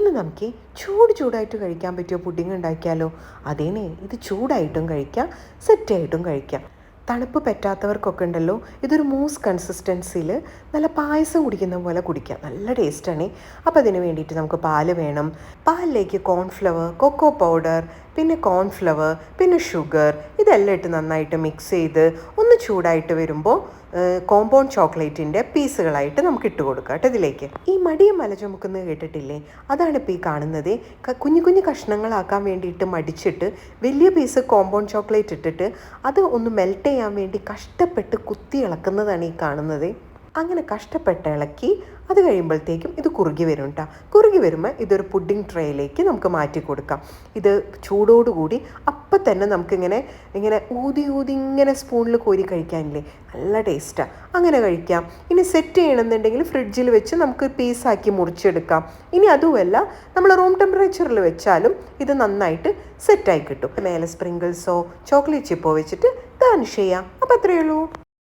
ഇന്ന് നമുക്ക് ചൂടായിട്ട് കഴിക്കാൻ പറ്റിയ പുഡിംഗ് ഉണ്ടാക്കിയാലോ? അതേനെ, ഇത് ചൂടായിട്ടും കഴിക്കാം, സെറ്റായിട്ടും കഴിക്കാം. തണുപ്പ് പറ്റാത്തവർക്കൊക്കെ ഉണ്ടല്ലോ, ഇതൊരു മൂസ് കൺസിസ്റ്റൻസിയിൽ നല്ല പായസം കുടിക്കുന്ന പോലെ കുടിക്കാം. നല്ല ടേസ്റ്റാണ്. അപ്പോൾ അതിന് വേണ്ടിയിട്ട് നമുക്ക് പാല് വേണം. പാലിലേക്ക് കോൺഫ്ലവർ, കൊക്കോ പൗഡർ, പിന്നെ കോൺഫ്ലവർ, പിന്നെ ഷുഗർ, ഇതെല്ലാം ഇട്ട് നന്നായിട്ട് മിക്സ് ചെയ്ത് ഒന്ന് ചൂടായിട്ട് വരുമ്പോൾ കോമ്പൗണ്ട് ചോക്ലേറ്റിൻ്റെ പീസുകളായിട്ട് നമുക്ക് ഇട്ട് കൊടുക്കാം കേട്ടോ ഇതിലേക്ക്. ഈ മടിയും മല ചുമക്കുന്നത് കേട്ടിട്ടില്ലേ? അതാണ് ഇപ്പോൾ ഈ കാണുന്നത്. കുഞ്ഞു കുഞ്ഞു കഷ്ണങ്ങളാക്കാൻ വേണ്ടിയിട്ട് മടിച്ചിട്ട് വലിയ പീസ് കോമ്പൗണ്ട് ചോക്ലേറ്റ് ഇട്ടിട്ട് അത് ഒന്ന് മെൽറ്റ് ചെയ്യാൻ വേണ്ടി കഷ്ടപ്പെട്ട് കുത്തി ഇളക്കുന്നതാണ് ഈ കാണുന്നത്. അങ്ങനെ കഷ്ടപ്പെട്ട് ഇളക്കി അത് കഴിയുമ്പോഴത്തേക്കും ഇത് കുറുകി വരും കേട്ടോ. കുറുകി വരുമ്പോൾ ഇതൊരു പുഡിംഗ് ട്രേയിലേക്ക് നമുക്ക് മാറ്റി കൊടുക്കാം. ഇത് ചൂടോടുകൂടി അപ്പം തന്നെ നമുക്കിങ്ങനെ ഊതി ഇങ്ങനെ സ്പൂണിൽ കോരി കഴിക്കാനില്ലേ, നല്ല ടേസ്റ്റാണ്. അങ്ങനെ കഴിക്കാം. ഇനി സെറ്റ് ചെയ്യണമെന്നുണ്ടെങ്കിൽ ഫ്രിഡ്ജിൽ വെച്ച് നമുക്ക് പീസാക്കി മുറിച്ചെടുക്കാം. ഇനി അതുമല്ല, നമ്മൾ റൂം ടെമ്പറേച്ചറിൽ വെച്ചാലും ഇത് നന്നായിട്ട് സെറ്റായി കിട്ടും. മേലെ സ്പ്രിങ്കിൾസോ ചോക്ലേറ്റ് ചിപ്പോ വെച്ചിട്ട് ഗാർണിഷ് ചെയ്യാം. അപ്പോൾ അത്രയേ ഉള്ളൂ.